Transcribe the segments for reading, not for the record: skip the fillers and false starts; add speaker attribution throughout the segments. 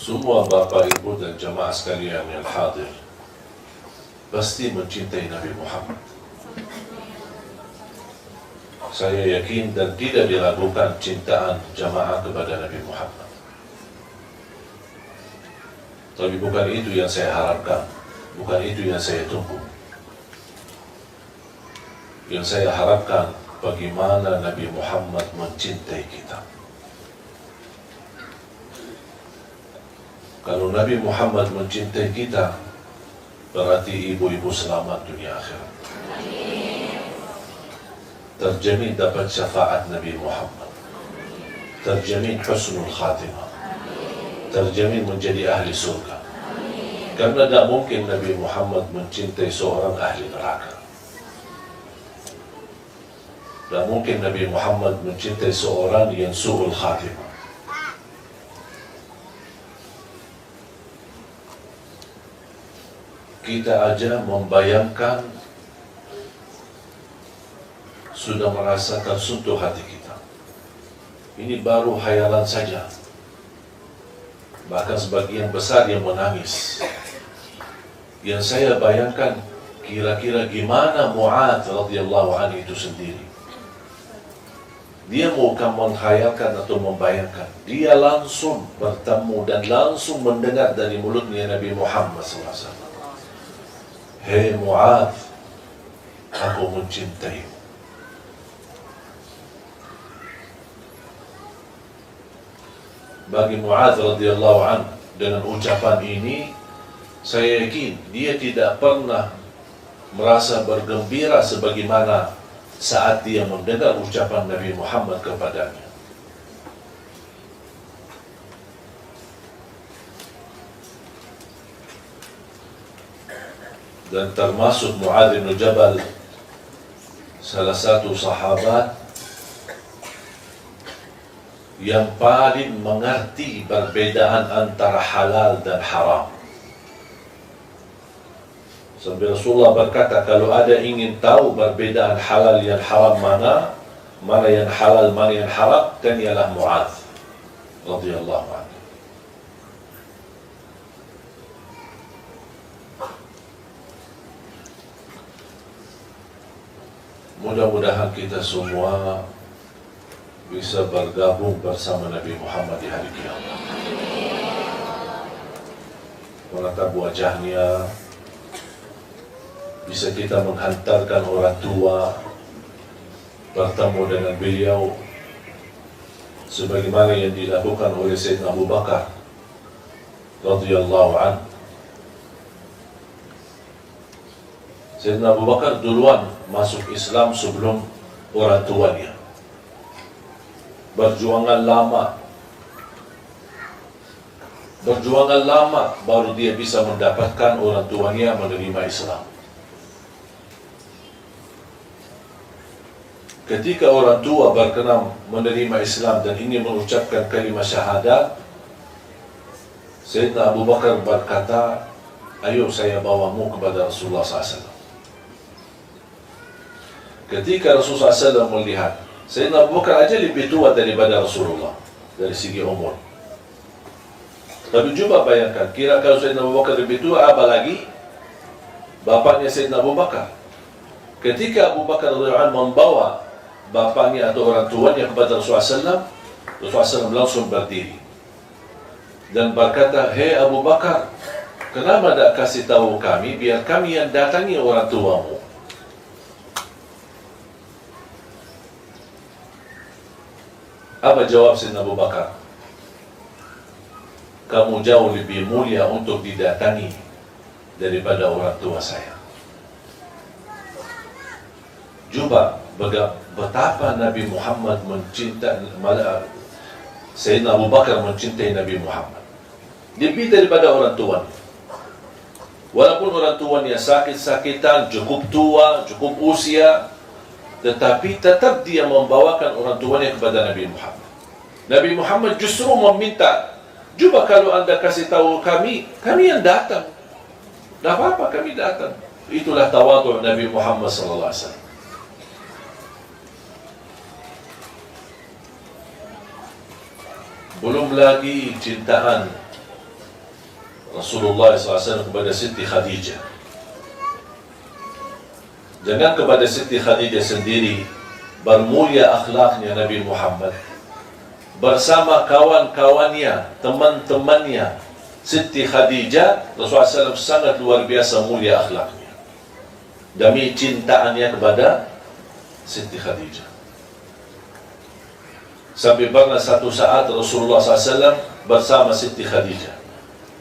Speaker 1: Semua Bapak, Ibu dan jamaah sekalian yang hadir pasti mencintai Nabi Muhammad. Saya yakin dan tidak diragukan cintaan jamaah kepada Nabi Muhammad. Tapi bukan itu yang saya harapkan, bukan itu yang saya tunggu. Yang saya harapkan bagaimana Nabi Muhammad mencintai kita. Kalau Nabi Muhammad mencintai kita, berarti ibu-ibu selamat dunia akhirat. Terjamin dapat syafaat Nabi Muhammad. Terjamin husnul khatimah. Terjamin menjadi ahli surga. Karena tidak mungkin Nabi Muhammad mencintai seorang ahli neraka. Tidak mungkin Nabi Muhammad mencintai seorang yang su'ul khatimah. Kita aja membayangkan sudah merasa tersentuh hati kita. Ini baru hayalan saja. Bahkan sebagian besar yang menangis. Yang saya bayangkan kira-kira gimana Mu'adz radhiyallahu anhu itu sendiri. Dia bukan menghayalkan atau membayangkan. Dia langsung bertemu dan langsung mendengar dari mulutnya Nabi Muhammad SAW. Hei Mu'adz, aku mencintaimu. Bagi Mu'adz radhiyallahu anhu, dengan ucapan ini, saya yakin dia tidak pernah merasa bergembira sebagaimana saat dia mendengar ucapan Nabi Muhammad kepadanya. Dan termasuk Mu'adz bin Jabal, salah satu sahabat yang paling mengerti perbedaan antara halal dan haram. Sampai Rasulullah berkata, kalau ada ingin tahu perbedaan halal yang haram mana yang halal, mana yang haram, dan ialah Mu'adz radhiyallahu anhu. Mudah-mudahan kita semua bisa bergabung bersama Nabi Muhammad di hari kiamat. Menatap wajahnya, bisa kita menghantarkan orang tua bertemu dengan beliau sebagaimana yang dilakukan oleh Sayyidina Abu Bakar radhiyallahu anhu. Sayyidina Abu Bakar duluan masuk Islam sebelum orang tuanya. Berjuangan lama baru dia bisa mendapatkan orang tuanya menerima Islam. Ketika orang tua berkenan menerima Islam dan ingin mengucapkan kalimat syahadat, Sayyidina Abu Bakar berkata, ayo saya bawamu kepada Rasulullah SAW. Ketika Rasulullah SAW melihat Sayyidina Abu Bakar aja lebih tua daripada Rasulullah dari segi umur. Tapi coba bayangkan, kira kalau Sayyidina Abu Bakar lebih tua, apalagi bapaknya Sayyidina Abu Bakar. Ketika Abu Bakar radhiyallahu anhu membawa bapaknya atau orang tuanya kepada Rasulullah SAW, Rasulullah SAW langsung berdiri dan berkata, hei Abu Bakar, kenapa tak kasih tahu kami biar kami yang datangi orang tuamu? Apa jawab Sayyidina Abu Bakar? Kamu jauh lebih mulia untuk didatangi daripada orang tua saya. Coba betapa Nabi Muhammad mencintai, Sayyidina Abu Bakar mencintai Nabi Muhammad lebih daripada orang tuanya. Walaupun orang tuanya sakit-sakitan, cukup tua, cukup usia, tetapi tetap dia membawakan orang tuanya kepada Nabi Muhammad. Nabi Muhammad justru meminta, coba kalau anda kasih tahu kami yang datang. Tidak apa-apa, kami datang. Itulah tawadhu Nabi Muhammad SAW. Belum lagi cintaan Rasulullah SAW kepada Siti Khadijah. Jangan kepada Siti Khadijah sendiri, bermulia akhlaknya Nabi Muhammad bersama kawan-kawannya, teman-temannya. Siti Khadijah, Rasulullah SAW sangat luar biasa mulia akhlaknya demi cintaannya kepada Siti Khadijah. Sampai pernah satu saat Rasulullah SAW bersama Siti Khadijah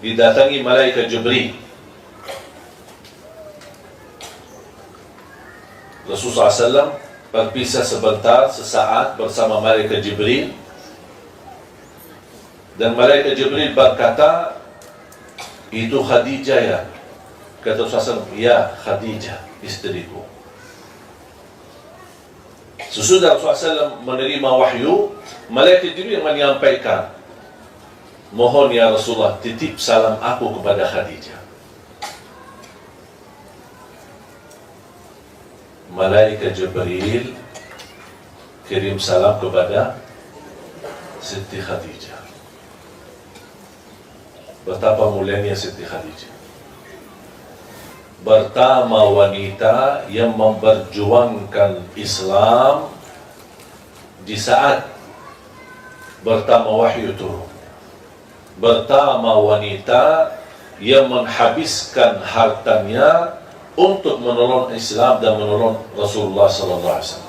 Speaker 1: didatangi malaikat Jibril. Rasulullah SAW berpisah sebentar, sesaat bersama malaikat Jibril, dan malaikat Jibril berkata, itu Khadijah ya? Kata Rasulullah SAW, ya Khadijah, istriku. Sesudah Rasulullah SAW menerima wahyu, malaikat Jibril menyampaikan, mohon ya Rasulullah, titip salam aku kepada Khadijah. Malaikat Jibril kirim salam kepada Siti Khadijah. Betapa mulianya Siti Khadijah. Pertama wanita yang memperjuangkan Islam di saat pertama wahyu turun. Pertama wanita yang menghabiskan hartanya untuk menolong Islam dan menolong Rasulullah SAW.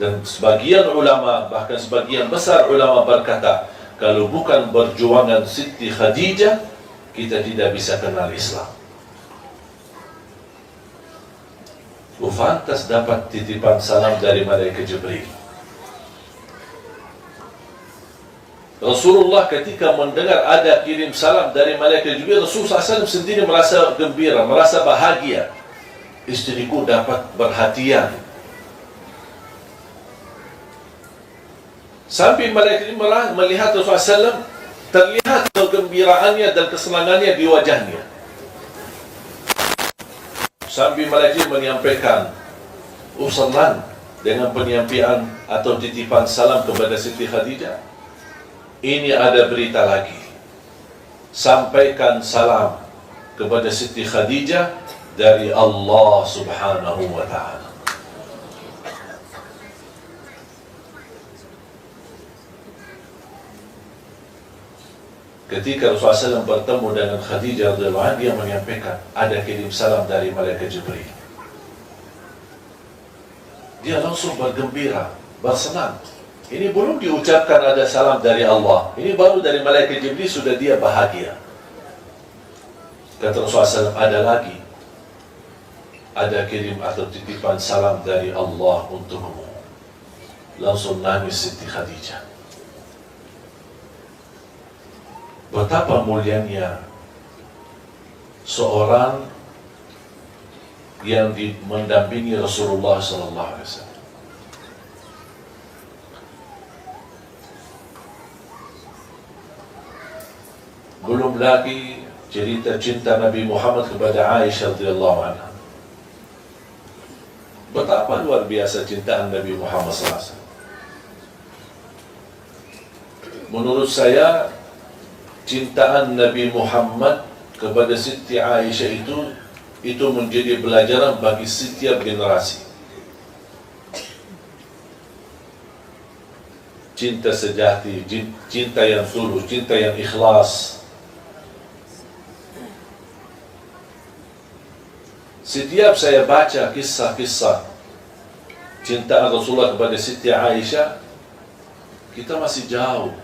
Speaker 1: Dan sebagian ulama, bahkan sebagian besar ulama berkata, kalau bukan perjuangan Siti Khadijah, kita tidak bisa kenal Islam. Fantas dapat titipan salam dari malaikat Jibril. Rasulullah ketika mendengar ada kirim salam dari malaikat Jibril, Rasulullah SAW sendiri merasa gembira, merasa bahagia. Istriku dapat perhatian. Sampai malaikat melihat Rasulullah SAW, terlihat kegembiraannya dan kesenangannya di wajahnya. Sampai malaikat menyampaikan usulan dengan penyampaian atau titipan salam kepada Siti Khadijah. Ini ada berita lagi. Sampaikan salam kepada Siti Khadijah dari Allah Subhanahu wa ta'ala. Ketika Rasulullah SAW bertemu dengan Khadijah radhiyallahu anha, dia menyampaikan ada kirim salam dari malaikat Jibril. Dia langsung bergembira, bersenang. Ini belum diucapkan ada salam dari Allah. Ini baru dari malaikat Jibril, sudah dia bahagia. Kata Rasulullah SAW, ada lagi. Ada kirim atau titipan salam dari Allah untukmu. Langsung nangis Siti Khadijah. Betapa mulianya seorang yang mendampingi Rasulullah SAW. Belum lagi cerita cinta Nabi Muhammad kepada Aisyah radhiyallahu anha. Betapa luar biasa cintaan Nabi Muhammad SAW. Menurut saya, cintaan Nabi Muhammad kepada Siti Aisyah itu menjadi pelajaran bagi setiap generasi. Cinta sejati, cinta yang tulus, cinta yang ikhlas. Setiap saya baca kisah-kisah cintaan Rasulullah kepada Siti Aisyah, kita masih jauh.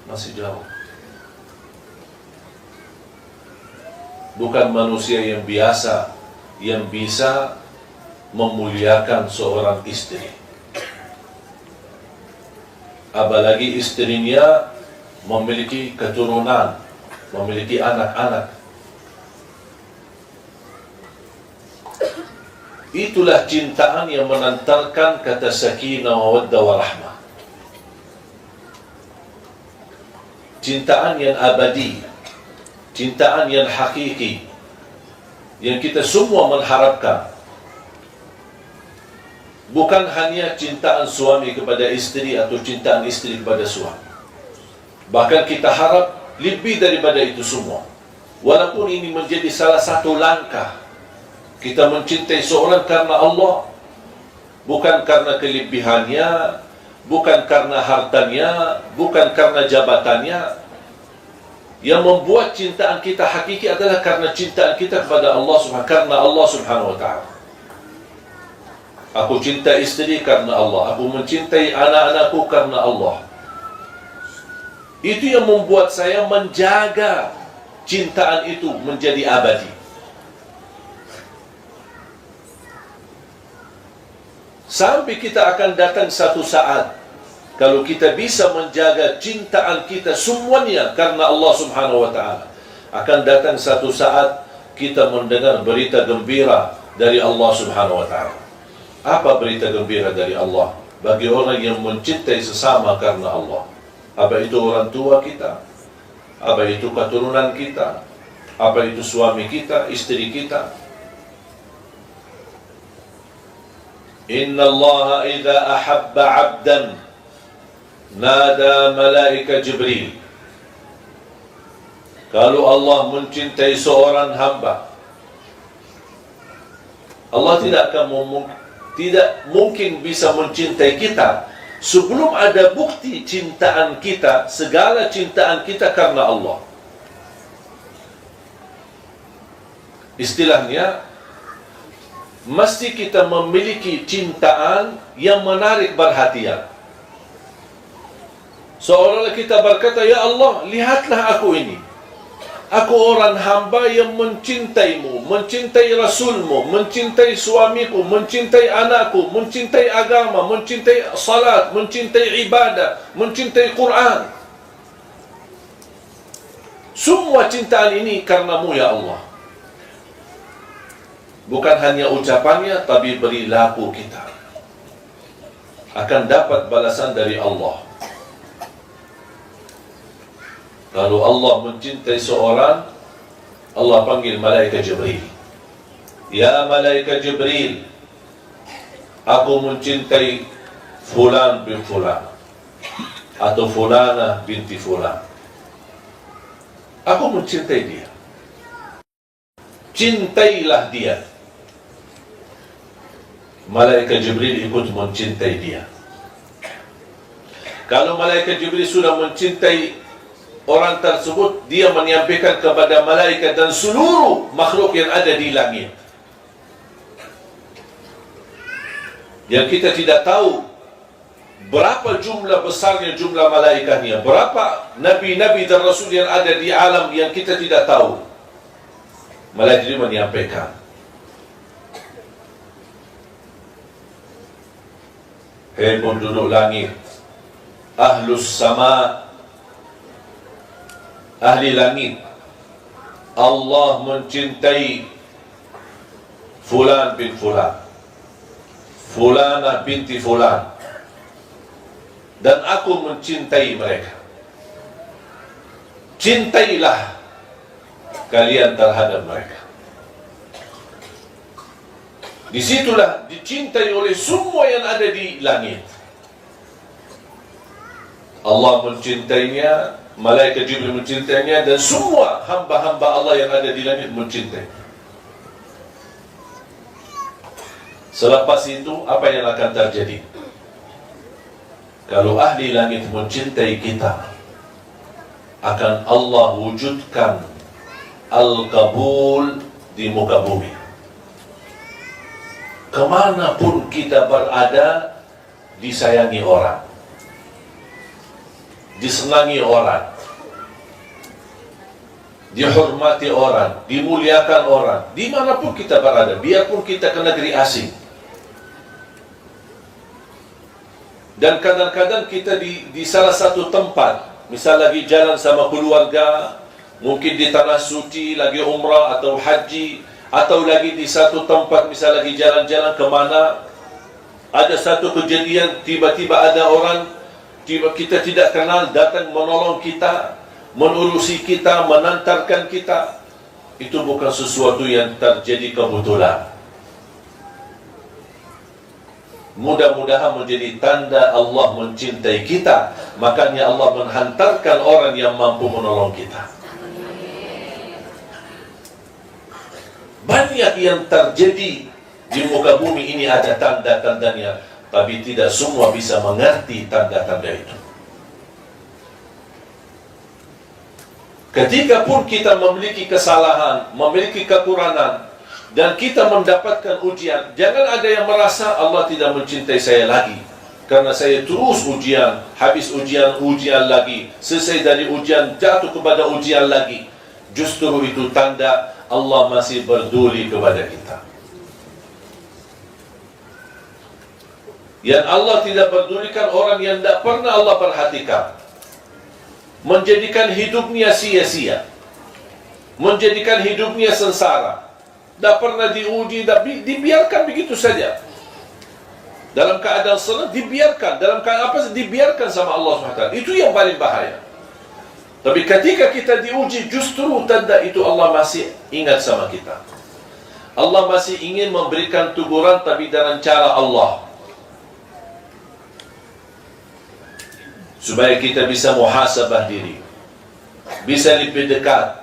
Speaker 1: Masih jauh. Bukan manusia yang biasa yang bisa memuliakan seorang istri. Apalagi istrinya memiliki keturunan, memiliki anak-anak. Itulah cintaan yang menantarkan kata sakinah, mawaddah, warahmah. Cintaan yang abadi, cintaan yang hakiki, yang kita semua mengharapkan. Bukan hanya cintaan suami kepada istri atau cintaan istri kepada suami. Bahkan kita harap lebih daripada itu semua. Walaupun ini menjadi salah satu langkah kita mencintai seorang karena Allah, bukan karena kelebihannya, bukan karena hartanya, bukan karena jabatannya. Yang membuat cintaan kita hakiki adalah karena cintaan kita kepada Allah karena Allah Subhanahu wa ta'ala. Aku cinta istri karena Allah, aku mencintai anak-anakku karena Allah. Itu yang membuat saya menjaga cintaan itu menjadi abadi. Sampai kita akan datang satu saat, kalau kita bisa menjaga cintaan kita semuanya karena Allah Subhanahu wa ta'ala, akan datang satu saat kita mendengar berita gembira dari Allah Subhanahu wa ta'ala. Apa berita gembira dari Allah bagi orang yang mencintai sesama karena Allah? Apa itu orang tua kita? Apa itu keturunan kita? Apa itu suami kita, istri kita? Inna Allah idza ahabba 'abdan nada malaika Jibril. Kalau Allah mencintai seorang hamba, Allah tidak mungkin bisa mencintai kita sebelum ada bukti cintaan kita, segala cintaan kita karena Allah. Istilahnya, mesti kita memiliki cintaan yang menarik perhatian. Seolah-olah kita berkata, ya Allah, lihatlah aku ini. Aku orang hamba yang mencintaimu, mencintai Rasulmu, mencintai suamiku, mencintai anakku, mencintai agama, mencintai salat, mencintai ibadah, mencintai Quran. Semua cintaan ini karenamu ya Allah. Bukan hanya ucapannya, tapi perilaku kita akan dapat balasan dari Allah. Kalau Allah mencintai seorang, Allah panggil malaikat Jibril. Ya malaikat Jibril, aku mencintai fulan bin fulan, atau fulana binti fulan. Aku mencintai dia. Cintailah dia. Malaikat Jibril ikut mencintai dia. Kalau malaikat Jibril sudah mencintai orang tersebut, dia menyampaikan kepada malaikat dan seluruh makhluk yang ada di langit. Yang kita tidak tahu berapa jumlah besarnya jumlah malaikatnya, berapa nabi-nabi dan rasul yang ada di alam yang kita tidak tahu. Malaikat Jibril menyampaikan, hei penduduk langit, ahlus sama, ahli langit, Allah mencintai fulan bin fulan, fulana binti fulan, dan aku mencintai mereka. Cintailah kalian terhadap mereka. Disitulah dicintai oleh semua yang ada di langit. Allah mencintainya, malaikat Jibril mencintainya, dan semua hamba-hamba Allah yang ada di langit mencintai. Selepas itu, apa yang akan terjadi? Kalau ahli langit mencintai kita, akan Allah wujudkan al-qabul di muka bumi. Kemanapun kita berada, disayangi orang, disenangi orang, dihormati orang, dimuliakan orang, dimanapun kita berada, biarpun kita ke negeri asing. Dan kadang-kadang kita di salah satu tempat, misal lagi jalan sama keluarga, mungkin di tanah suci, lagi umrah atau haji, atau lagi di satu tempat, misal lagi jalan-jalan kemana, ada satu kejadian, tiba-tiba ada orang kita tidak kenal datang menolong kita, menurusi kita, menantarkan kita. Itu bukan sesuatu yang terjadi kebetulan. mudah-mudahan menjadi tanda Allah mencintai kita. Makanya Allah menghantarkan orang yang mampu menolong kita. Banyak yang terjadi di muka bumi ini, ada tanda-tandanya, tapi tidak semua bisa mengerti tanda-tanda itu. Ketika pun kita memiliki kesalahan, memiliki kekurangan, dan kita mendapatkan ujian, jangan ada yang merasa Allah tidak mencintai saya lagi karena saya terus ujian, habis ujian lagi, selesai dari ujian jatuh kepada ujian lagi. Justru itu tanda Allah masih peduli kepada kita. Yang Allah tidak pedulikan orang yang tidak pernah Allah perhatikan, menjadikan hidupnya sia-sia, menjadikan hidupnya sengsara, tidak pernah diuji, dibiarkan begitu saja. Dalam keadaan senang dibiarkan, dalam keadaan apa dibiarkan sama Allah SWT. Itu yang paling bahaya. Tapi ketika kita diuji, justru tanda itu Allah masih ingat sama kita. Allah masih ingin memberikan teguran, tapi dengan cara Allah, supaya kita bisa muhasabah diri, bisa lebih dekat.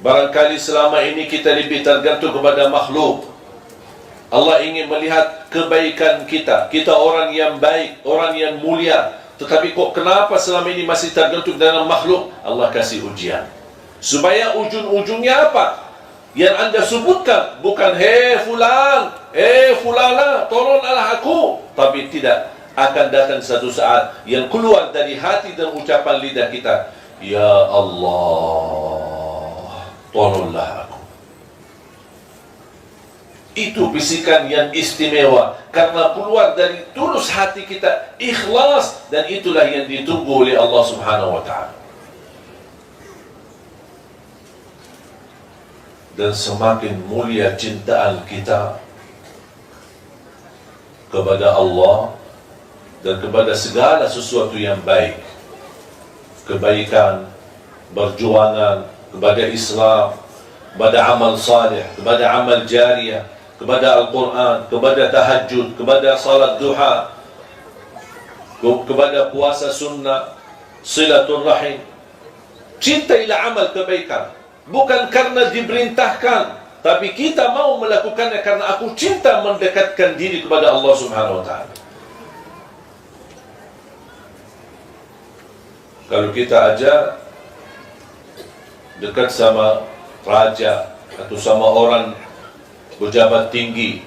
Speaker 1: Barangkali selama ini kita lebih tergantung kepada makhluk. Allah ingin melihat kebaikan kita. Kita orang yang baik, orang yang mulia, tetapi kok kenapa selama ini masih tergantung dengan makhluk? Allah kasih ujian supaya ujung-ujungnya apa? Yang anda sebutkan bukan hei fulan, fulana, tolonglah aku, tapi tidak. Akan datang satu saat yang keluar dari hati dan ucapan lidah kita, ya Allah, tolonglah aku. Itu bisikan yang istimewa karena keluar dari tulus hati kita, ikhlas, dan itulah yang ditunggu oleh Allah Subhanahu wa ta'ala. Dan semakin mulia cintaan kita kepada Allah dan kepada segala sesuatu yang baik, kebaikan, perjuangan kepada Islam, kepada amal salih, kepada amal jariyah, kepada Al-Quran, kepada tahajud, kepada salat duha, kepada puasa sunnah, silaturrahim. Cintailah amal kebaikan, bukan karena diperintahkan, tapi kita mau melakukannya karena aku cinta mendekatkan diri kepada Allah Subhanahu wa ta'ala. Kalau kita aja dekat sama raja, atau sama orang pejabat tinggi,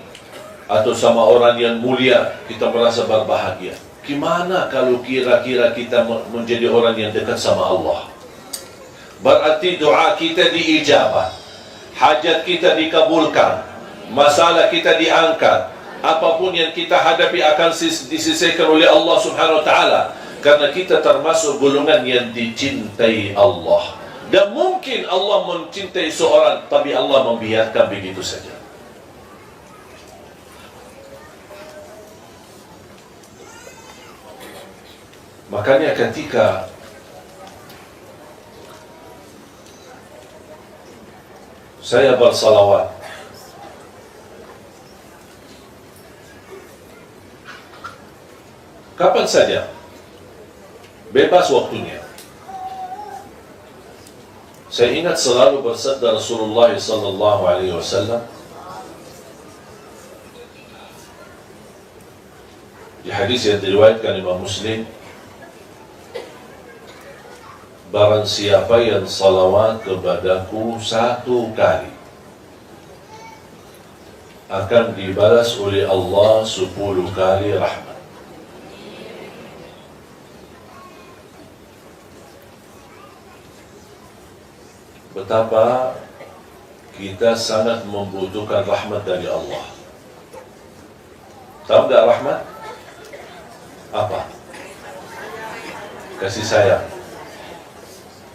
Speaker 1: atau sama orang yang mulia, kita merasa berbahagia. Gimana kalau kira-kira kita menjadi orang yang dekat sama Allah? Berarti doa kita diijabah, hajat kita dikabulkan, masalah kita diangkat, apapun yang kita hadapi akan diselesaikan oleh Allah Subhanahu wa ta'ala, karena kita termasuk golongan yang dicintai Allah. Dan mungkin Allah mencintai seorang, tapi Allah membiarkan begitu saja. Makanya ketika saya bersalawat, kapan saja, bebas waktunya, saya ingat selalu bersabda Rasulullah sallallahu alaihi wasallam di hadis yang diriwayatkan Imam Muslim, barang siapa yang salawat kepadaku 1 kali, akan dibalas oleh Allah 10 kali rahmat. Betapa kita sangat membutuhkan rahmat dari Allah. Tahu tak rahmat? Apa? Kasih sayang.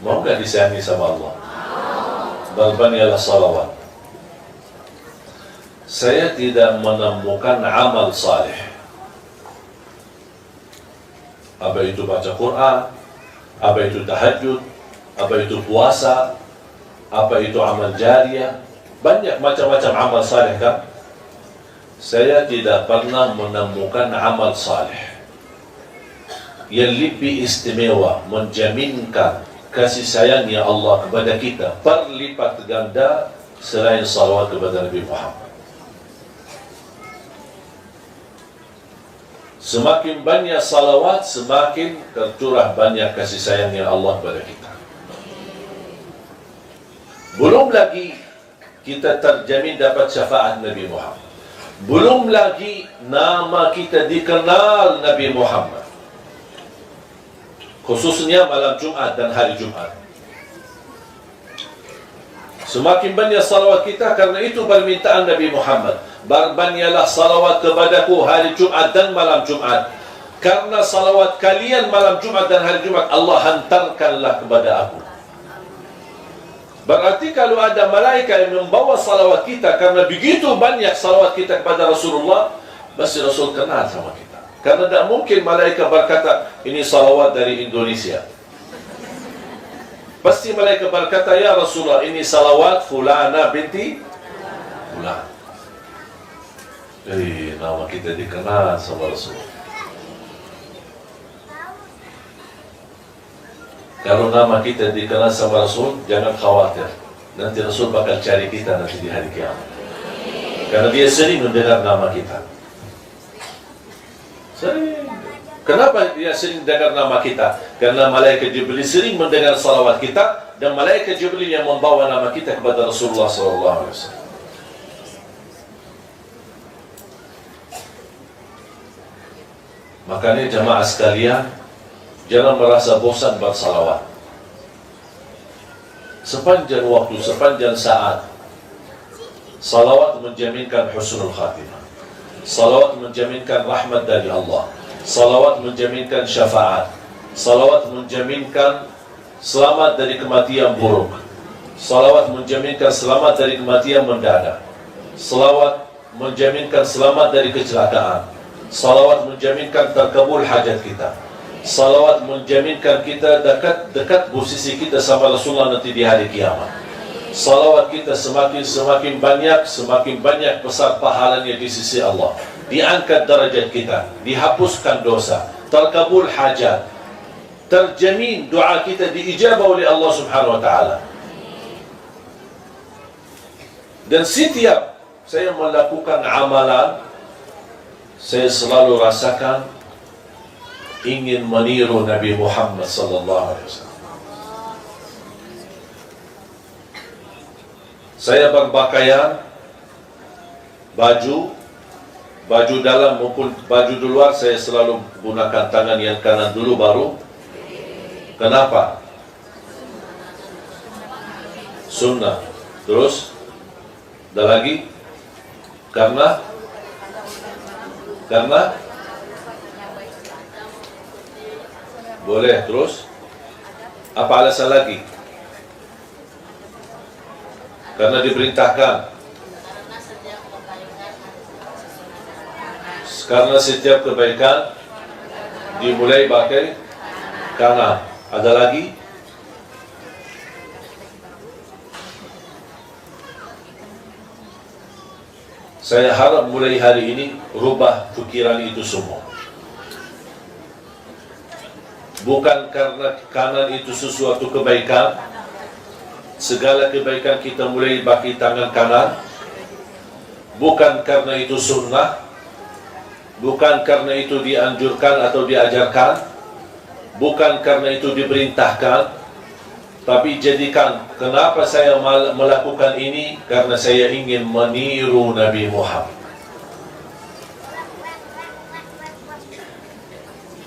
Speaker 1: Mau nggak disayangi sama Allah? Balbaniyalah salawat. Saya tidak menemukan amal saleh, apa itu baca Quran, apa itu tahajud, apa itu puasa, apa itu amal jariyah, banyak macam-macam amal saleh kan. saya tidak pernah menemukan amal saleh yang lebih istimewa menjaminkan kasih sayangnya Allah kepada kita berlipat ganda selain salawat kepada Nabi Muhammad. Semakin banyak salawat, semakin tercurah banyak kasih sayangnya Allah kepada kita. Belum lagi kita terjamin dapat syafaat Nabi Muhammad. Belum lagi nama kita dikenal Nabi Muhammad, khususnya malam Jumat dan hari Jumat. Semakin banyak salawat kita, karena itu permintaan Nabi Muhammad, berbanyaklah salawat kepadaku hari Jumat dan malam Jumat, karena salawat kalian malam Jumat dan hari Jumat Allah hantarkanlah kepada aku. Berarti kalau ada malaikat yang membawa salawat kita, karena begitu banyak salawat kita kepada Rasulullah, pasti Rasul kenal sama kita. Karena tidak mungkin malaikat berkata, ini salawat dari Indonesia. Pasti malaikat berkata, ya Rasulullah, ini salawat fulana binti fulan. Jadi nama kita dikenal sama Rasulullah. Kalau nama kita dikenal sama Rasul, jangan khawatir. Nanti Rasul bakal cari kita nanti di hari kiamat. Karena dia sering mendengar nama kita. Sering. Kenapa dia sering dengar nama kita? Karena malaikat Jibril sering mendengar salawat kita, dan malaikat Jibril yang membawa nama kita kepada Rasulullah SAW. Makanya jamaah sekalian, jangan merasa bosan bersalawat. Sepanjang waktu, sepanjang saat, salawat menjaminkan husnul khatimah. Salawat menjaminkan rahmat dari Allah. Salawat menjaminkan syafaat. Salawat menjaminkan selamat dari kematian buruk. Salawat menjaminkan selamat dari kematian mendadak. Salawat menjaminkan selamat dari kecelakaan. Salawat menjaminkan terkabul hajat kita. Salawat menjaminkan kita dekat posisi kita sama Rasulullah nanti di hari kiamat. Salawat kita semakin banyak besar pahalanya di sisi Allah. Diangkat derajat kita, dihapuskan dosa, terkabul hajat, terjamin doa kita diijabah oleh Allah Subhanahu wa taala. Dan setiap saya melakukan amalan, saya selalu rasakan ingin meniru Nabi Muhammad sallallahu alaihi wasallam. Saya berpakaian baju dalam maupun baju di luar, saya selalu gunakan tangan yang kanan dulu baru. Kenapa? Sunnah. Terus ada lagi? Karena boleh. Terus apa alasan lagi? Karena diperintahkan. Karena setiap kebaikan dimulai pakai kanan. Ada lagi? Saya harap mulai hari ini rubah pikiran itu semua. Bukan karena kanan itu sesuatu kebaikan. Segala kebaikan kita mulai pakai tangan kanan. Bukan karena itu sunnah. Bukan karena itu dianjurkan atau diajarkan. Bukan karena itu diperintahkan. Tapi jadikan, kenapa saya melakukan ini? Karena saya ingin meniru Nabi Muhammad.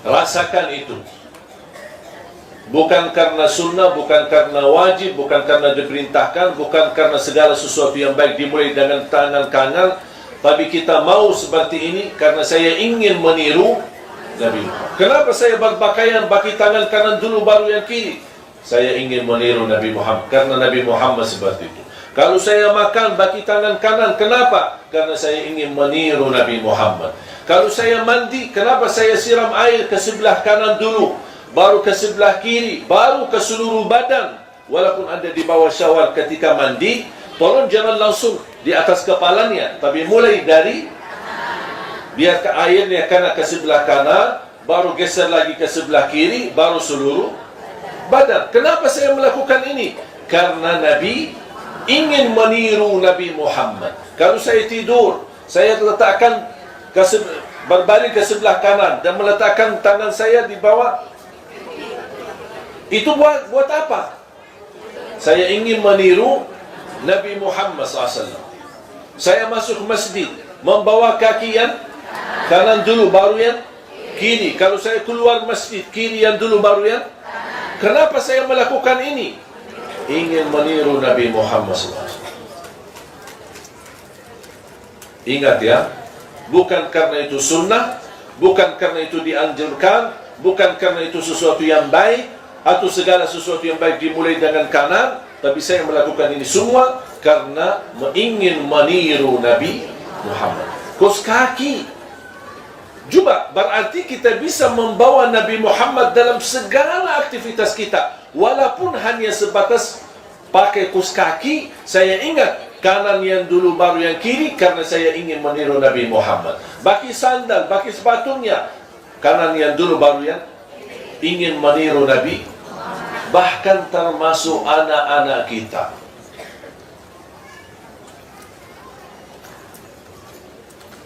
Speaker 1: Rasakan itu. Bukan karena sunnah, bukan karena wajib, bukan karena diperintahkan, bukan karena segala sesuatu yang baik dimulai dengan tangan kanan, tapi kita mau seperti ini karena saya ingin meniru Nabi Muhammad. Kenapa saya berpakaian pakai tangan kanan dulu baru yang kiri? Saya ingin meniru Nabi Muhammad karena Nabi Muhammad seperti itu. Kalau saya makan pakai tangan kanan, kenapa? Karena saya ingin meniru Nabi Muhammad. Kalau saya mandi, kenapa saya siram air ke sebelah kanan dulu, baru ke sebelah kiri, baru ke seluruh badan? Walaupun ada di bawah syawar ketika mandi, tolong jangan langsung di atas kepalanya, tapi mulai dari Biar airnya kena ke sebelah kanan, baru geser lagi ke sebelah kiri, baru seluruh badan. Kenapa saya melakukan ini? Karena Nabi ingin meniru Nabi Muhammad. Kalau saya tidur, saya letakkan berbaring ke sebelah kanan dan meletakkan tangan saya di bawah. Itu buat apa? Saya ingin meniru Nabi Muhammad SAW. Saya masuk masjid, membawa kaki yang kanan dulu, baru yang kiri. Kalau saya keluar masjid, kiri yang dulu, baru yang. Kenapa saya melakukan ini? Ingin meniru Nabi Muhammad SAW. Ingat ya, bukan karena itu sunnah, bukan karena itu dianjurkan, bukan karena itu sesuatu yang baik, atau segala sesuatu yang baik dimulai dengan kanan, tapi saya melakukan ini semua karena ingin meniru Nabi Muhammad. Kos kaki. Juga berarti kita bisa membawa Nabi Muhammad dalam segala aktivitas kita. Walaupun hanya sebatas pakai kos kaki, saya ingat kanan yang dulu baru yang kiri karena saya ingin meniru Nabi Muhammad. Bagi sandal, bagi sepatunya, kanan yang dulu baru yang ingin meniru Nabi. Bahkan termasuk anak-anak kita.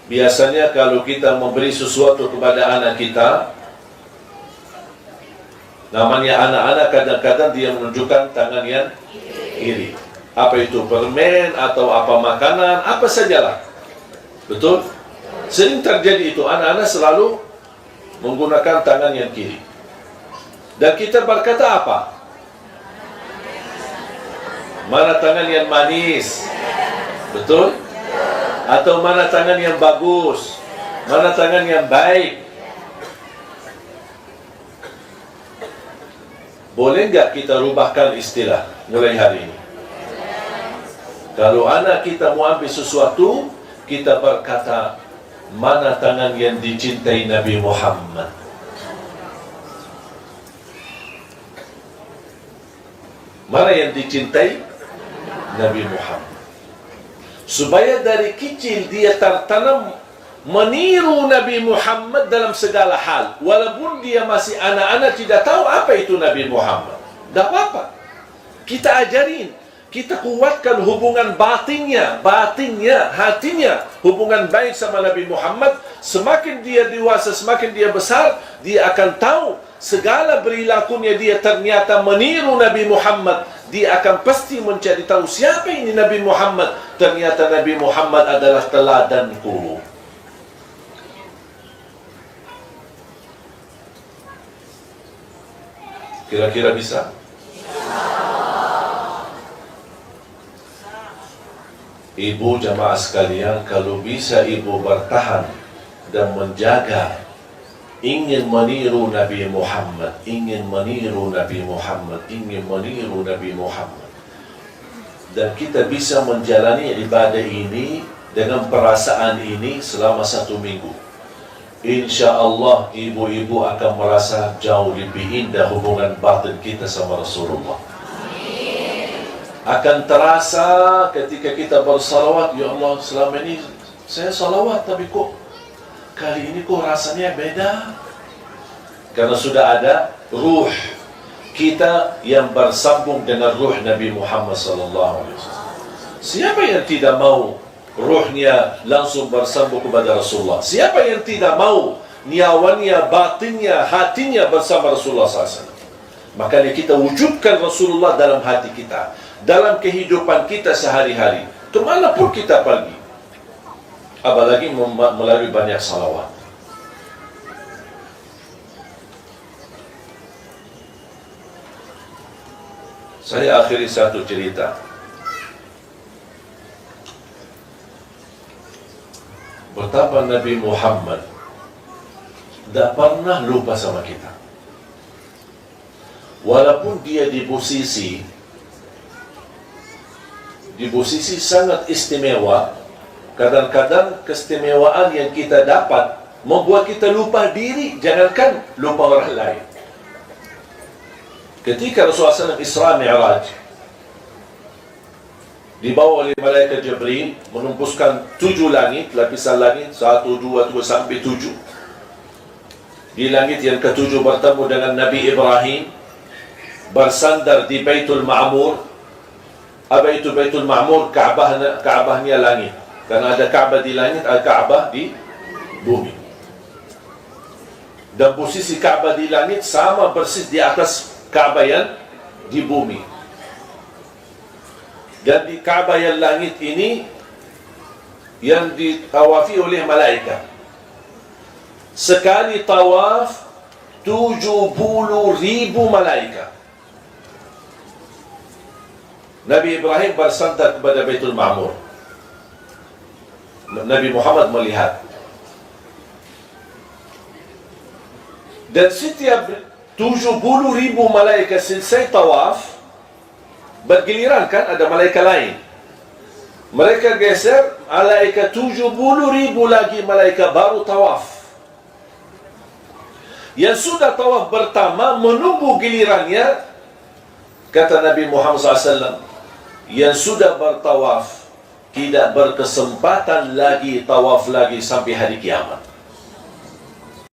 Speaker 1: Biasanya kalau kita memberi sesuatu kepada anak kita, namanya anak-anak, kadang-kadang dia menunjukkan tangan yang kiri. Apa itu permen atau apa makanan, apa sajalah. Betul? Sering terjadi itu, anak-anak selalu menggunakan tangan yang kiri. Dan kita berkata apa? Mana tangan yang manis? Betul? Atau mana tangan yang bagus? Mana tangan yang baik? Boleh nggak kita rubahkan istilah mulai hari ini? Kalau anak kita mau ambil sesuatu, kita berkata, mana tangan yang dicintai Nabi Muhammad? Mana yang dicintai Nabi Muhammad? Supaya dari kecil dia tertanam meniru Nabi Muhammad dalam segala hal. Walaupun dia masih anak-anak tidak tahu apa itu Nabi Muhammad. Tak apa-apa. Kita ajarin. Kita kuatkan hubungan batinnya, hatinya. Hubungan baik sama Nabi Muhammad. Semakin dia dewasa, semakin dia besar, dia akan tahu segala perilakunya dia ternyata meniru Nabi Muhammad. Dia akan pasti mencari tahu siapa ini Nabi Muhammad. Ternyata Nabi Muhammad adalah teladanku. Kira-kira bisa? Ibu jamaah sekalian, kalau bisa ibu bertahan dan menjaga, ingin meniru Nabi Muhammad, ingin meniru Nabi Muhammad, ingin meniru Nabi Muhammad, dan kita bisa menjalani ibadah ini dengan perasaan ini selama 1 minggu, insya Allah ibu-ibu akan merasa jauh lebih indah hubungan batin kita sama Rasulullah. Akan terasa ketika kita bersalawat, ya Allah, selama ini saya salawat, tapi kok kali ini kok rasanya beda. Karena sudah ada ruh kita yang bersambung dengan ruh Nabi Muhammad SAW. Siapa yang tidak mau ruhnya langsung bersambung kepada Rasulullah? Siapa yang tidak mau nyawanya, batinnya, hatinya bersama Rasulullah SAW? Makanya kita wujudkan Rasulullah dalam hati kita, dalam kehidupan kita sehari-hari, kemanapun kita pergi. Apalagi melalui banyak salawat. Saya akhiri satu cerita. Betapa Nabi Muhammad tidak pernah lupa sama kita. Walaupun dia di posisi sangat istimewa, kadang-kadang keistimewaan yang kita dapat membuat kita lupa diri, jangankan lupa orang lain. Ketika Rasulullah SAW Isra Mi'raj, dibawa oleh malaikat Jibril, menembuskan 7 langit, lapisan langit 1, 2, 3 sampai 7. Di langit yang ke-7 bertemu dengan Nabi Ibrahim, bersandar di Baitul Ma'mur. Apa itu Baitul Ma'mur? Kaabahnya langit. Karena ada Kaabah di langit, ada Kaabah di bumi. Dan posisi Kaabah di langit sama persis di atas Kaabah yang di bumi. Dan di Kaabah yang langit ini yang ditawafi oleh malaikat. Sekali tawaf 70,000 malaikat. Nabi Ibrahim bersandar kepada Baitul Ma'mur. Nabi Muhammad melihat. Dan setiap 70,000 malaikat selesai tawaf, bergiliran kan ada malaikat lain. Mereka geser, malaikat 70,000 lagi malaikat baru tawaf. Yang sudah tawaf pertama menunggu gilirannya, kata Nabi Muhammad SAW, yang sudah bertawaf tidak berkesempatan lagi tawaf lagi sampai hari kiamat.